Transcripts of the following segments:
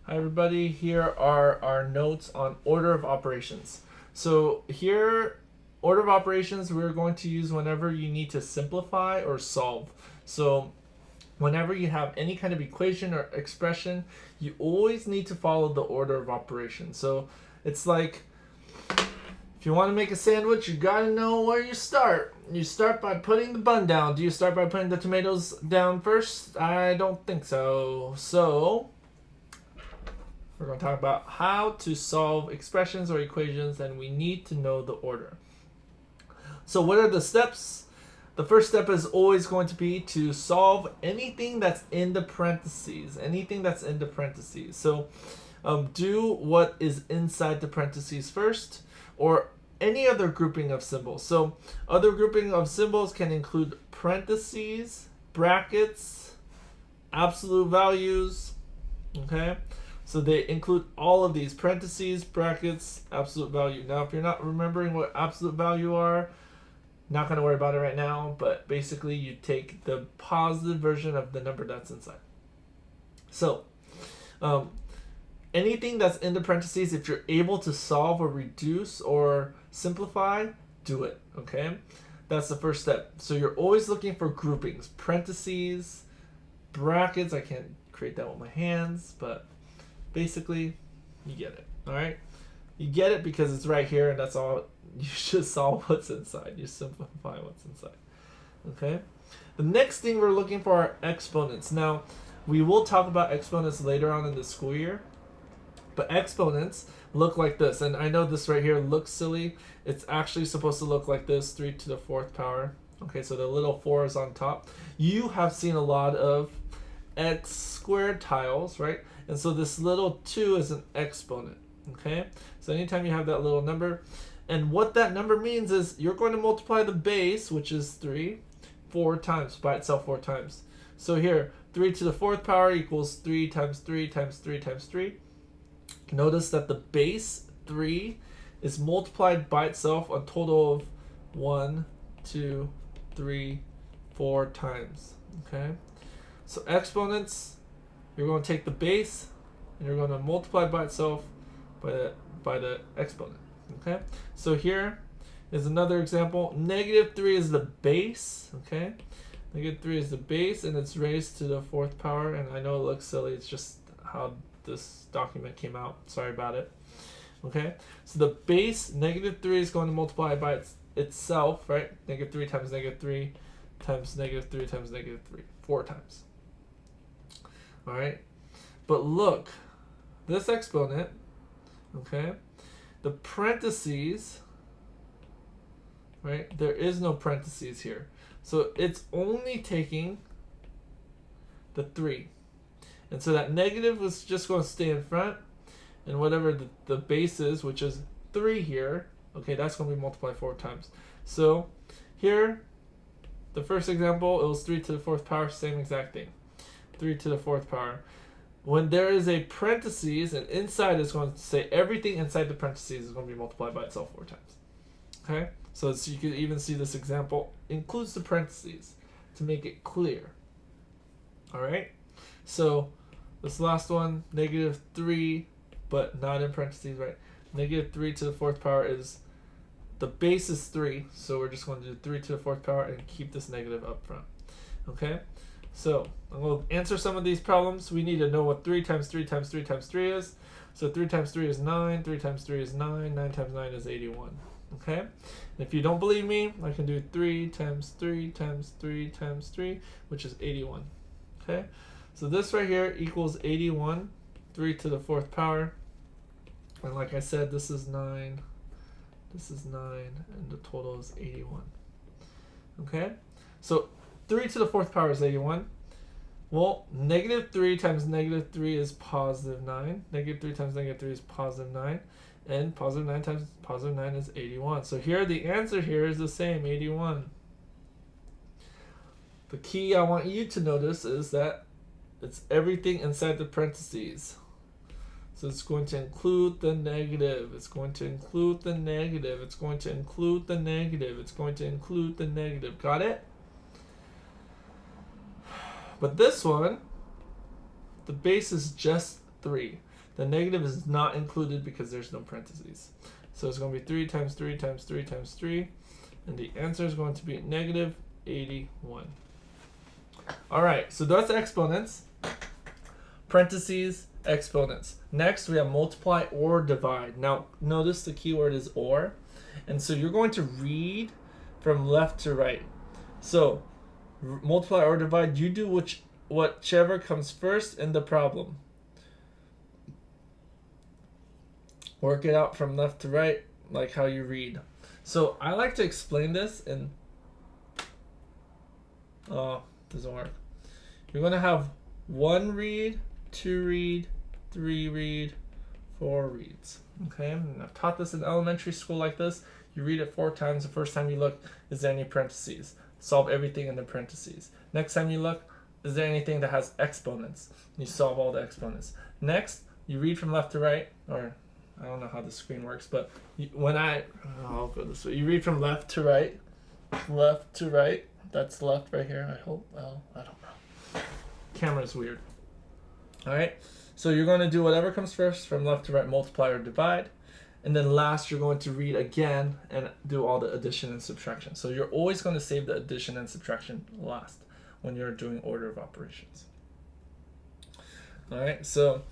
Hi everybody, here are our notes on order of operations. So here, order of operations we're going to use whenever you need to simplify or solve. So whenever you have any kind of equation or expression, you always need to follow the order of operations. So it's like if you want to make a sandwich, you gotta know where you start. You start by putting the bun down. Do you start by putting the tomatoes down first? I don't think so. So we're going to talk about how to solve expressions or equations, and we need to know the order. So what are the steps? The first step is always going to be to solve anything that's in the parentheses. Anything that's in the parentheses. So do what is inside the parentheses first, or any other grouping of symbols. So other grouping of symbols can include parentheses, brackets, absolute values, okay? So they include all of these parentheses, brackets, absolute value. Now, if you're not remembering what absolute value are, not going to worry about it right now, but basically you take the positive version of the number that's inside. So, anything that's in the parentheses, if you're able to solve or reduce or simplify, do it, okay? That's the first step. So you're always looking for groupings, parentheses, brackets. I can't create that with my hands, but basically, you get it. All right, you get it because it's right here, and that's all. You should solve what's inside. You simplify what's inside. Okay. The next thing we're looking for are exponents. Now, we will talk about exponents later on in the school year, but exponents look like this. And I know this right here looks silly. It's actually supposed to look like this: 3 to the 4th power. Okay, so the little 4 is on top. You have seen a lot of x squared tiles, right? And so this little 2 is an exponent, okay? So anytime you have that little number, and what that number means is you're going to multiply the base, which is 3, 4 times, by itself 4 times. So here, 3 to the 4th power equals 3 times 3 times 3 times 3. Notice that the base 3 is multiplied by itself a total of 1, 2, 3, 4 times, okay? So exponents, you're going to take the base and you're going to multiply by itself by the exponent. Okay? So here is another example. Negative 3 is the base. Okay? Negative 3 is the base, and it's raised to the 4th power. And I know it looks silly. It's just how this document came out. Sorry about it. Okay? So the base, negative 3, is going to multiply by itself, right? Negative 3 times negative 3 times negative 3 times negative 3. 4 times. All right? But look, this exponent, okay, the parentheses, right, there is no parentheses here. So it's only taking the 3. And so that negative is just going to stay in front, and whatever the base is, which is 3 here, okay, that's going to be multiplied 4 times. So here, the first example, it was 3 to the 4th power, same exact thing. 3 to the 4th power. When there is a parentheses, and inside is going to say everything inside the parentheses is going to be multiplied by itself 4 times. Okay? So you can even see this example includes the parentheses to make it clear. Alright? So this last one, negative 3, but not in parentheses, right? Negative 3 to the 4th power is, the base is 3, so we're just going to do 3 to the 4th power and keep this negative up front. Okay? So I'm going to answer some of these problems. We need to know what 3 times 3 times 3 times 3 is. So 3 times 3 is 9, 3 times 3 is 9, 9 times 9 is 81. Okay? And if you don't believe me, I can do 3 times 3 times 3 times 3, which is 81. Okay? So this right here equals 81, 3 to the 4th power. And like I said, this is 9, this is 9, and the total is 81. Okay? So 3 to the 4th power is 81. Well, negative 3 times negative 3 is positive 9. Negative 3 times negative 3 is positive 9. And positive 9 times positive 9 is 81. So here, the answer here is the same, 81. The key I want you to notice is that it's everything inside the parentheses. So it's going to include the negative. It's going to include the negative. It's going to include the negative. It's going to include the negative. Got it? But this one, the base is just 3. The negative is not included because there's no parentheses. So it's going to be 3 times 3 times 3 times 3. And the answer is going to be negative 81. All right, so that's exponents. Parentheses, exponents. Next, we have multiply or divide. Now, notice the keyword is or. And so you're going to read from left to right. So, multiply or divide, you do whichever comes first in the problem. Work it out from left to right, like how you read. So, I like to explain this in... Oh, doesn't work. You're going to have 1 read, 2 read, 3 read, 4 reads. Okay, and I've taught this in elementary school like this. You read it 4 times. The first time you look, is there any parentheses? Solve everything in the parentheses. Next time you look, is there anything that has exponents? You solve all the exponents. Next, you read from left to right, or I don't know how the screen works, but I'll go this way. You read from left to right, That's left right here, I hope. Well, I don't know. Camera's weird. All right, so you're going to do whatever comes first from left to right, multiply or divide. And then last, you're going to read again and do all the addition and subtraction. So you're always going to save the addition and subtraction last when you're doing order of operations. All right, so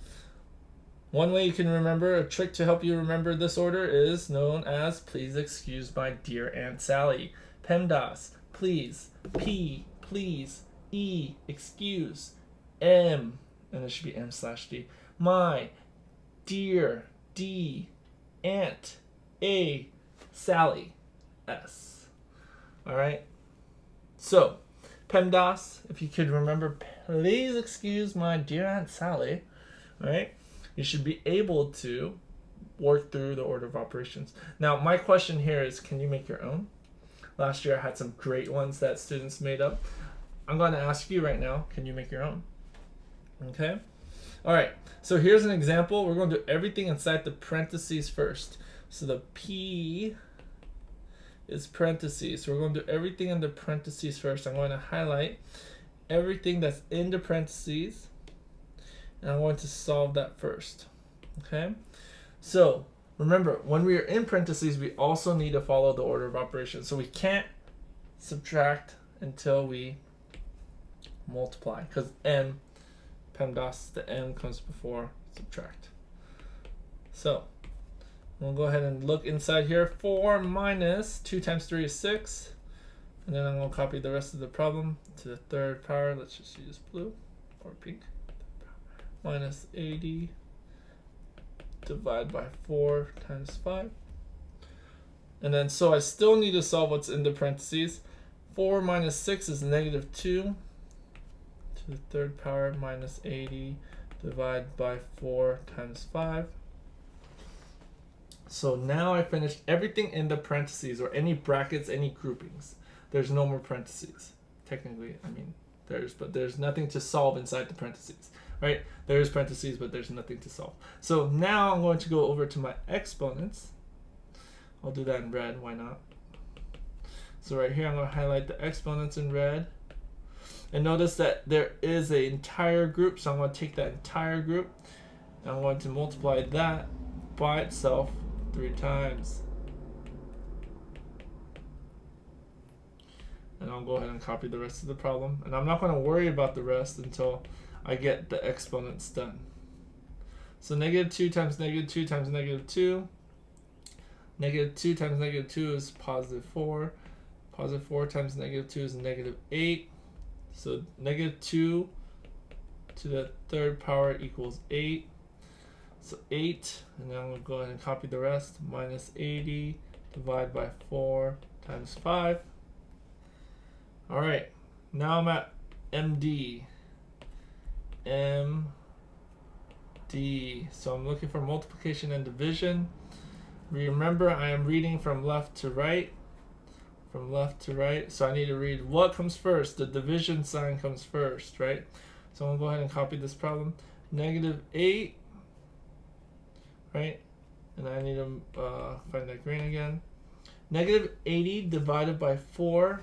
one way you can remember, a trick to help you remember this order is known as please excuse my dear Aunt Sally. PEMDAS, please, P, please, E, excuse, M, and it should be M/D, my dear, D, Aunt, A, Sally, S. All right. So, PEMDAS, if you could remember, please excuse my dear Aunt Sally. All right. You should be able to work through the order of operations. Now, my question here is, can you make your own? Last year, I had some great ones that students made up. I'm going to ask you right now, can you make your own? Okay. All right, so here's an example. We're going to do everything inside the parentheses first. So the P is parentheses. So we're going to do everything in the parentheses first. I'm going to highlight everything that's in the parentheses, and I'm going to solve that first. Okay? So remember, when we are in parentheses, we also need to follow the order of operations. So we can't subtract until we multiply, because M, PEMDAS, the M comes before subtract. So we'll go ahead and look inside here. 4 minus 2 times 3 is 6. And then I'm going to copy the rest of the problem to the third power. Let's just use blue or pink. Minus 80 divided by 4 times 5. And then so I still need to solve what's in the parentheses. 4 minus 6 is negative 2. To the third power minus 80 divided by 4 times 5. So now I finished everything in the parentheses, or any brackets, any groupings. There's no more parentheses. Technically, I mean, but there's nothing to solve inside the parentheses, right? There's parentheses, but there's nothing to solve. So now I'm going to go over to my exponents. I'll do that in red, why not? So right here, I'm going to highlight the exponents in red. And notice that there is an entire group, so I'm going to take that entire group, and I'm going to multiply that by itself 3 times. And I'll go ahead and copy the rest of the problem. And I'm not going to worry about the rest until I get the exponents done. So negative 2 times negative 2 times negative 2. Negative 2 times negative 2 is positive 4. Positive 4 times negative 2 is negative 8. So negative 2 to the third power equals 8. So 8, and then I'm going to go ahead and copy the rest. Minus 80 divided by 4 times 5. All right, now I'm at MD. MD. So I'm looking for multiplication and division. Remember, I am reading from left to right. From left to right. So I need to read what comes first. The division sign comes first, right? So I'm going to go ahead and copy this problem. Negative 8. Right? And I need to find that green again. Negative 80 divided by 4.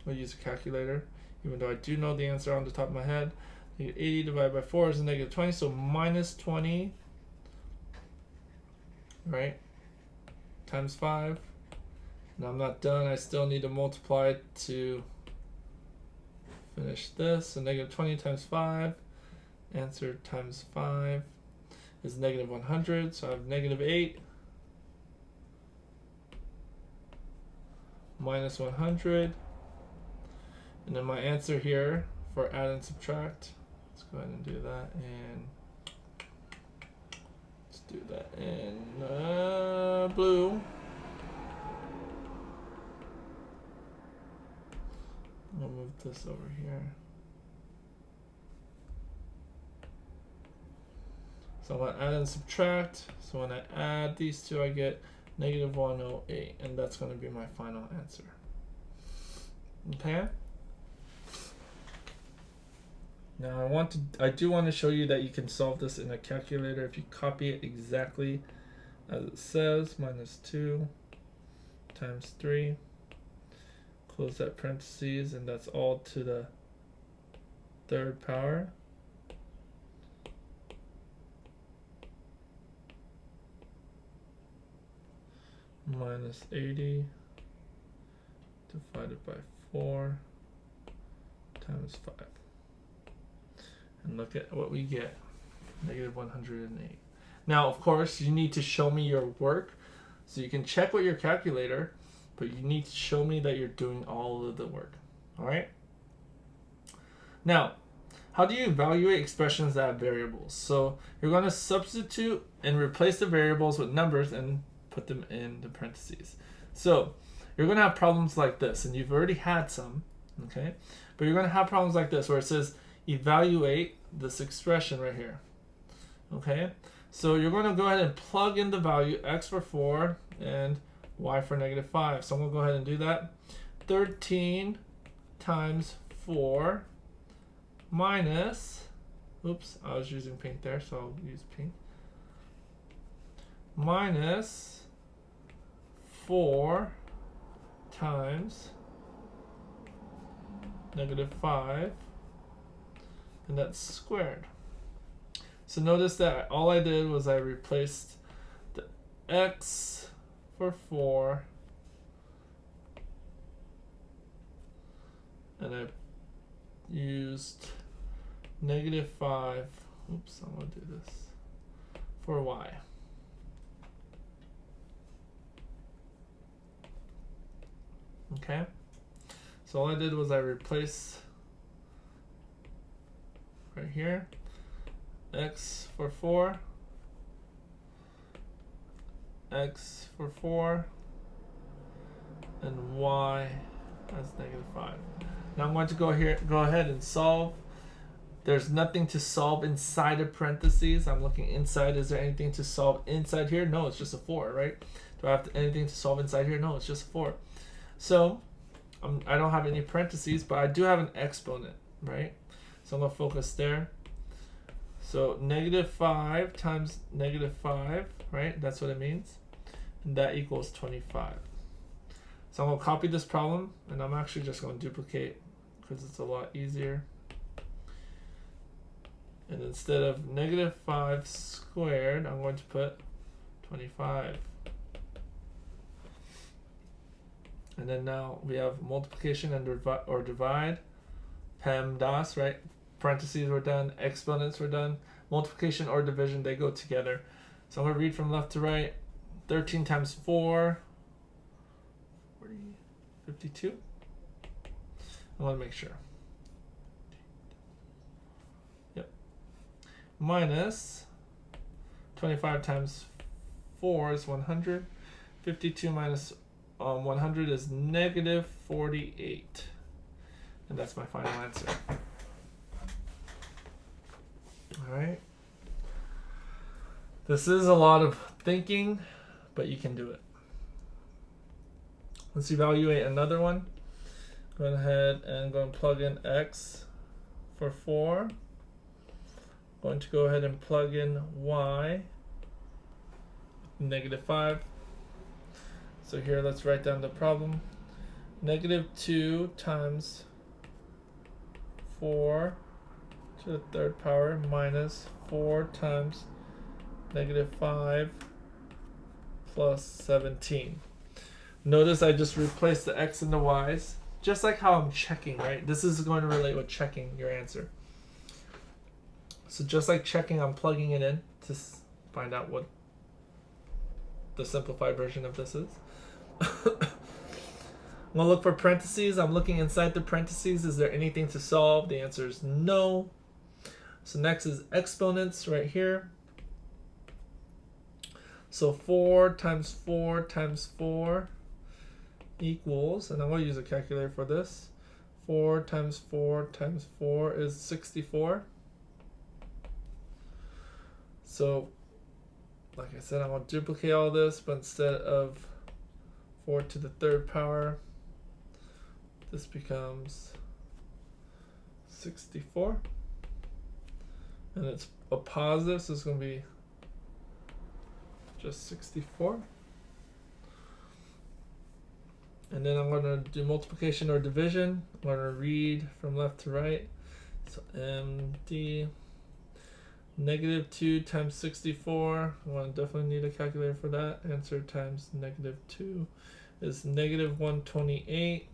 We'll use a calculator, even though I do know the answer on the top of my head. Negative 80 divided by 4 is a negative 20, so minus 20 right? Times 5. And I'm not done. I still need to multiply it to finish this. So negative 20 times 5. Answer times 5 is negative 100. So I have negative 8 minus 100. And then my answer here for add and subtract, let's go ahead and do that. And let's do that in blue. I'll move this over here. So I'm going to add and subtract. So when I add these two, I get negative 108. And that's going to be my final answer. Okay? Now I do want to show you that you can solve this in a calculator if you copy it exactly as it says. Minus 2 times 3. Close that parentheses, and that's all to the third power. Minus 80 divided by 4 times 5. And look at what we get, negative 108. Now, of course, you need to show me your work. So you can check with your calculator, but you need to show me that you're doing all of the work. All right? Now, how do you evaluate expressions that have variables? So you're going to substitute and replace the variables with numbers and put them in the parentheses. So you're going to have problems like this, and you've already had some, okay? But you're going to have problems like this where it says evaluate this expression right here, okay? So you're going to go ahead and plug in the value x for 4 and y for negative 5. So I'm going to go ahead and do that. 13 times 4 minus, oops, I was using pink there, so I'll use pink, minus 4 times negative 5, and that's squared. So notice that all I did was I replaced the x for 4 and I used negative 5, oops, I'm going to do this, for y. Okay, so all I did was I replaced right here x for 4, x for 4, and y as negative 5. Now I'm going to go ahead and solve. There's nothing to solve inside of parentheses. I'm looking inside. Is there anything to solve inside here? No, it's just a 4, right? Do I have anything to solve inside here? No, it's just a 4. So I don't have any parentheses, but I do have an exponent, right? So I'm going to focus there. So negative 5 times negative 5, right? That's what it means. And that equals 25. So I'm going to copy this problem, and I'm actually just going to duplicate because it's a lot easier. And instead of negative 5 squared, I'm going to put 25. And then now we have multiplication and divide. PEMDAS, right? Parentheses were done, exponents were done. Multiplication or division, they go together. So I'm going to read from left to right. 13 times 4, 52. I want to make sure. Yep. Minus 25 times 4 is 100. 52 minus 100 is negative 48. And that's my final answer. All right. This is a lot of thinking, but you can do it. Let's evaluate another one. Go ahead and go and plug in x for 4. Going to go ahead and plug in y, negative 5. So here, let's write down the problem. Negative 2 times 4 to the third power minus 4 times negative 5 plus 17. Notice I just replaced the x and the y's, just like how I'm checking, right? This is going to relate with checking your answer. So just like checking, I'm plugging it in to find out what the simplified version of this is. I'm going to look for parentheses. I'm looking inside the parentheses. Is there anything to solve? The answer is no. So next is exponents right here. So 4 times 4 times 4 equals, and I'm going to use a calculator for this. 4 times 4 times 4 is 64. So, like I said, I'm going to duplicate all this, but instead of 4 to the third power, this becomes 64. And it's a positive, so it's going to be just 64. And then I'm going to do multiplication or division. I'm going to read from left to right. So MD, negative 2 times 64. I want to definitely need a calculator for that. Answer times negative 2 is negative 128.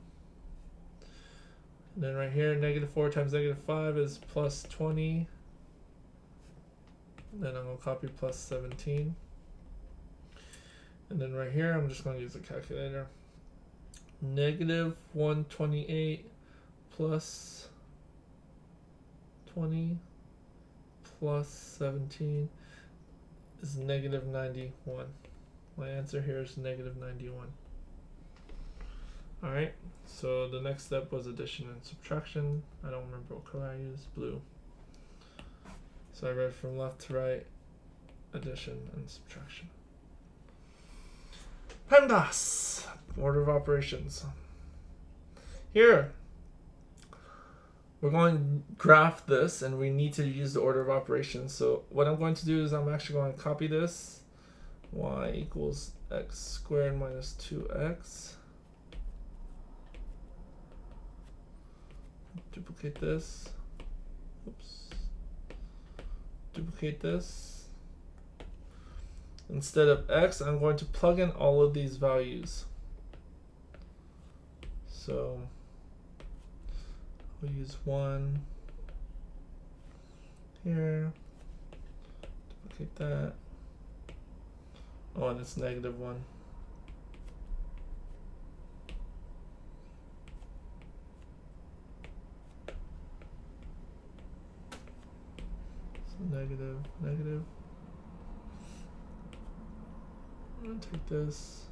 And then right here, negative 4 times negative 5 is plus 20. And then I'm going to copy plus 17. And then right here, I'm just going to use a calculator. Negative 128 plus 20 plus 17 is negative 91. My answer here is negative 91. Alright, so the next step was addition and subtraction. I don't remember what color I used, blue. So I read from left to right, addition and subtraction. PEMDAS, order of operations. Here, we're going to graph this, and we need to use the order of operations. So what I'm going to do is I'm actually going to copy this. Y equals x squared minus 2x. Duplicate this. Oops. Duplicate this. Instead of x, I'm going to plug in all of these values. So we'll use 1 here, duplicate that. Oh, and it's negative 1. So negative, negative. I'm going to take this.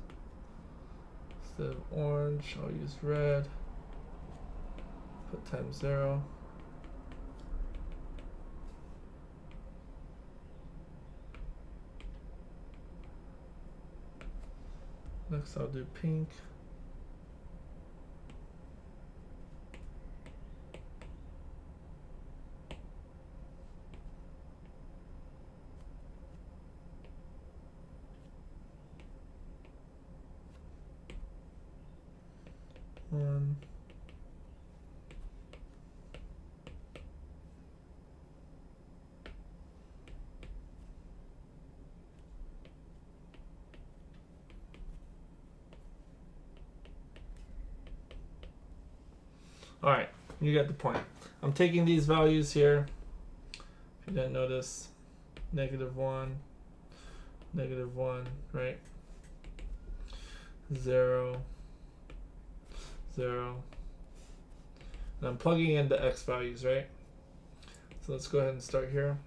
Instead of orange, I'll use red. Put times 0. Next I'll do pink. One. All right, you get the point. I'm taking these values here. If you didn't notice, negative 1, right? 0, 0. And I'm plugging in the x values, right? So let's go ahead and start here.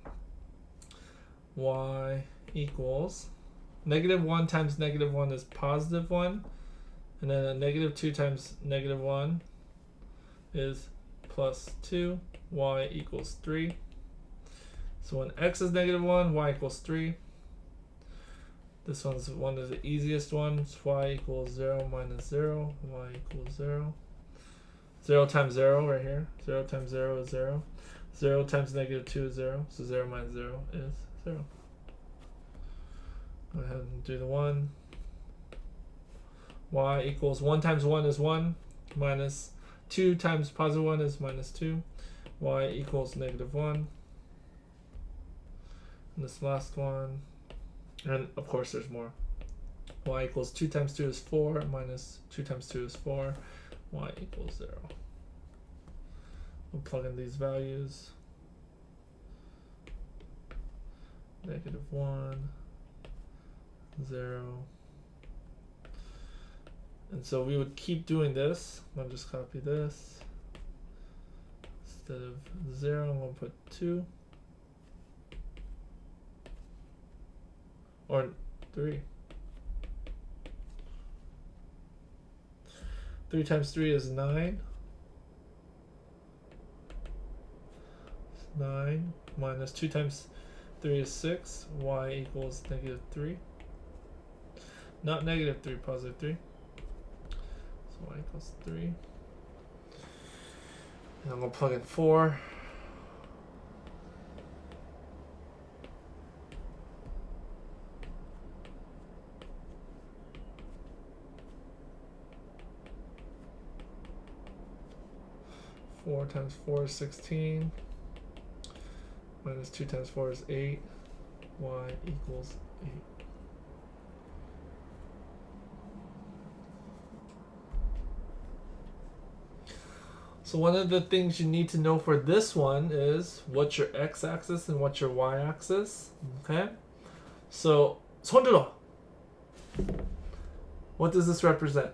Y equals negative 1 times negative 1 is positive 1. And then a negative 2 times negative 1 is plus 2. Y equals 3. So when x is negative 1, y equals 3. This one's one of the easiest ones. Y equals 0 minus 0. Y equals 0. 0 times 0 right here. 0 times 0 is 0. 0 times negative 2 is 0. So 0 minus 0 is 0. Go ahead and do the 1. Y equals 1 times 1 is 1. Minus 2 times positive 1 is minus 2. Y equals negative 1. And this last one. And of course there's more. y equals 2 times 2 is 4, minus 2 times 2 is 4, y equals 0. We'll plug in these values. -1, 0. And so we would keep doing this. I'll just copy this. Instead of 0, I'm going to put 2. Or 3. 3 times 3 is 9. 9 minus 2 times 3 is 6. Y equals -3. Not -3, +3. So y equals 3. And I'm going to plug in 4. Four times 4 is 16. Minus 2 times 4 is 8. Y equals 8. So one of the things you need to know for this one is what's your x-axis and what's your y-axis. Okay? So, 손들어. What does this represent?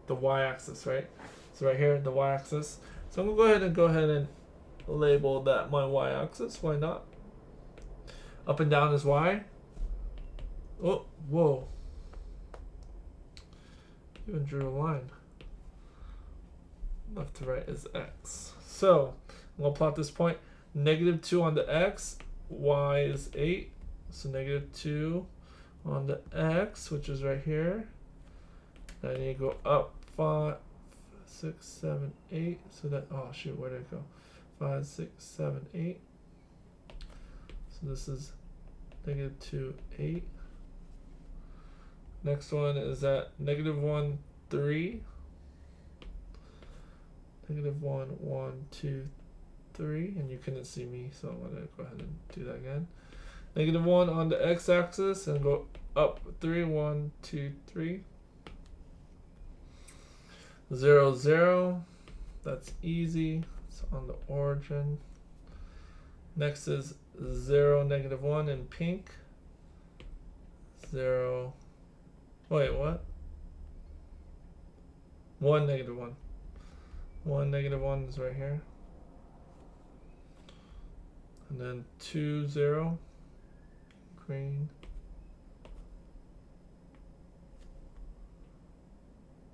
The y-axis, right? So right here, the y-axis. So I'm going to go ahead and label that my y-axis. Why not? Up and down is y. Oh, whoa. Even drew a line. Left to right is x. So I'm going to plot this point. -2 on the x. Y is 8. So -2 on the x, which is right here. Then you go up 5, 6, 7, 8. So that, oh shoot, where did it go? 5, 6, 7, 8. So this is -2, 8. Next one is at -1, 3. -1, 1, 2, 3. And you couldn't see me, so I'm going to go ahead and do that again. -1 on the x-axis and go up 3, 1, 2, 3. 0, 0. That's easy. It's on the origin. Next is 0, -1 in pink. 0. Wait, what? 1, -1. 1, -1 is right here. And then 2, 0. Green.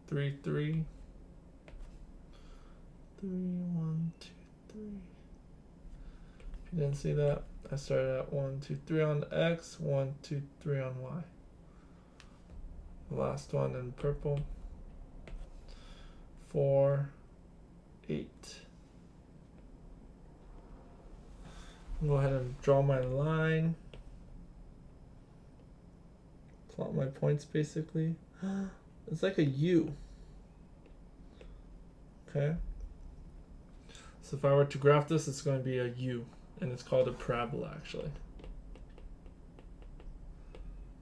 3, 3. 3, 1, 2, 3. If you didn't see that, I started at 1, 2, 3 on the X, 1, 2, 3 on Y. The last one in purple. 4, 8. I'll go ahead and draw my line. Plot my points basically. It's like a U. Okay. So if I were to graph this, it's going to be a U, and it's called a parabola actually.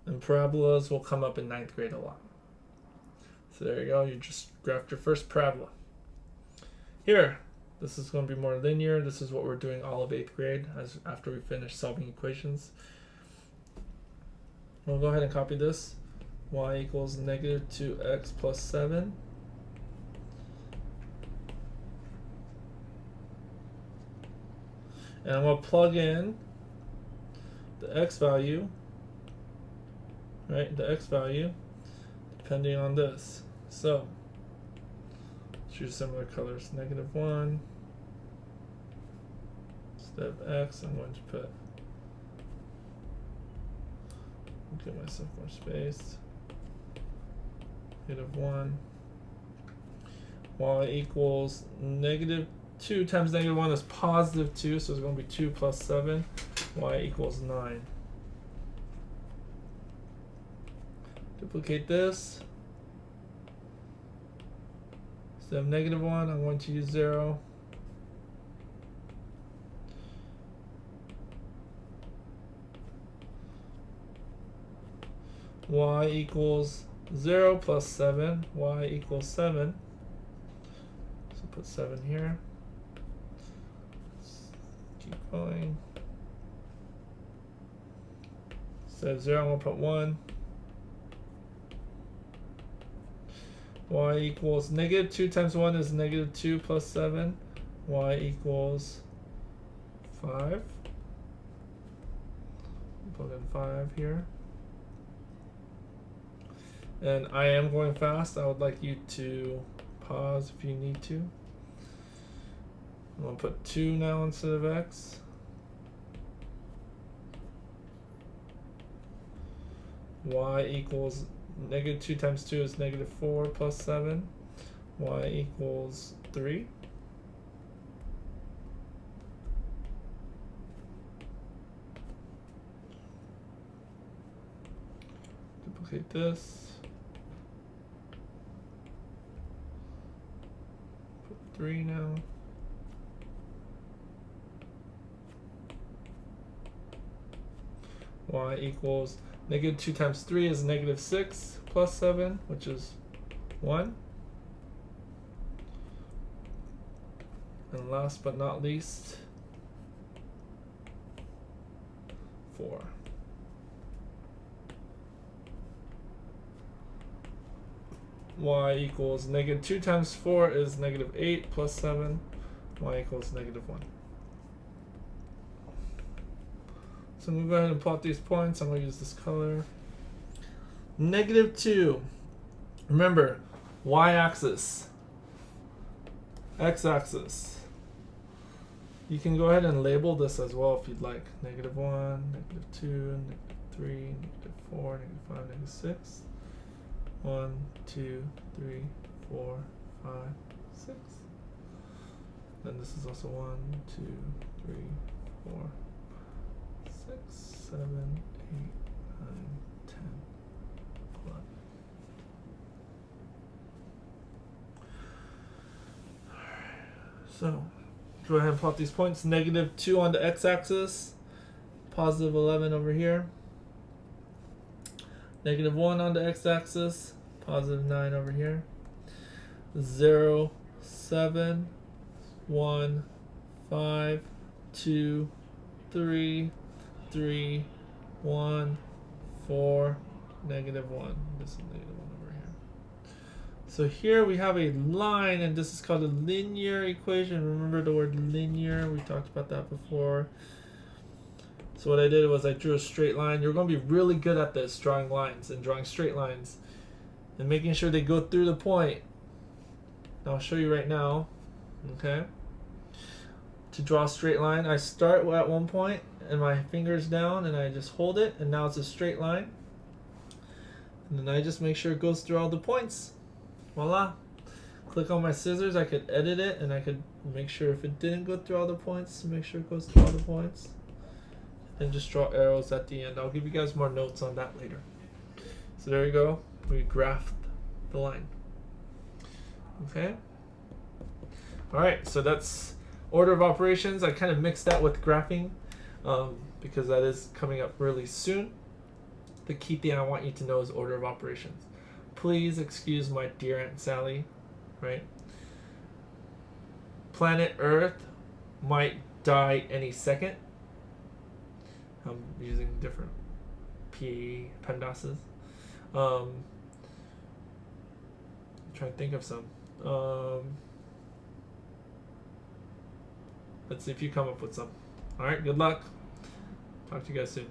And parabolas will come up in 9th grade a lot. So there you go, you just graphed your first parabola. Here, this is going to be more linear. This is what we're doing all of 8th grade after we finish solving equations. We'll go ahead and copy this. Y equals -2x plus 7. And I'm going to plug in the x value, right? The x value, depending on this. So, choose similar colors. -1. Instead of x, I'm going to put, give myself more space. -1. Y equals -2 times -1 is +2, so it's going to be 2 plus 7. Y equals 9. Duplicate this. Instead of -1, I'm going to use 0. Y equals 0 plus 7, y equals 7. So put 7 here. Let's keep going. Instead of 0, I'm going to put 1. Y equals negative 2 times 1 is negative 2 plus 7. Y equals 5. Put in 5 here. And I am going fast. I would like you to pause if you need to. I'm going to put 2 now instead of x. Y equals negative 2 times 2 is negative 4 plus 7. Y equals 3. Duplicate this. Put 3 now. Y equals negative 2 times 3 is negative 6 plus 7, which is 1. And last but not least, 4. Y equals negative 2 times 4 is negative 8 plus 7. Y equals negative 1. So I'm going to go ahead and plot these points. I'm going to use this color. Negative 2. Remember, y-axis, x-axis. You can go ahead and label this as well if you'd like. Negative 1, negative 2, negative 3, negative 4, negative 5, negative 6. 1, 2, 3, 4, 5, 6. Then this is also 1, 2, 3, 4, 6, 7, 8, 9, 10, 11. So go ahead and plot these points. Negative 2 on the x-axis, positive 11 over here. Negative 1 on the x-axis, positive 9 over here. 0, 7, 1, 5, 2, 3, 3, 1, 4, negative 1. This is negative 1 over here. So here we have a line, and this is called a linear equation. Remember the word linear? We talked about that before. So what I did was I drew a straight line. You're going to be really good at this, drawing lines and drawing straight lines and making sure they go through the point. Now I'll show you right now. Okay. To draw a straight line, I start at one point and my finger's down and I just hold it, and now it's a straight line. And then I just make sure it goes through all the points. Voila. Click on my scissors. I could edit it and I could make sure if it didn't go through all the points, to make sure it goes through all the points. And just draw arrows at the end. I'll give you guys more notes on that later. So there you go. We graphed the line. Okay. All right. So that's order of operations. I kind of mixed that with graphing because that is coming up really soon. The key thing I want you to know is order of operations. Please excuse my dear Aunt Sally, right? Planet Earth might die any second. I'm using different PEMDASes. I'm trying to think of some. Let's see if you come up with some. All right, good luck. Talk to you guys soon.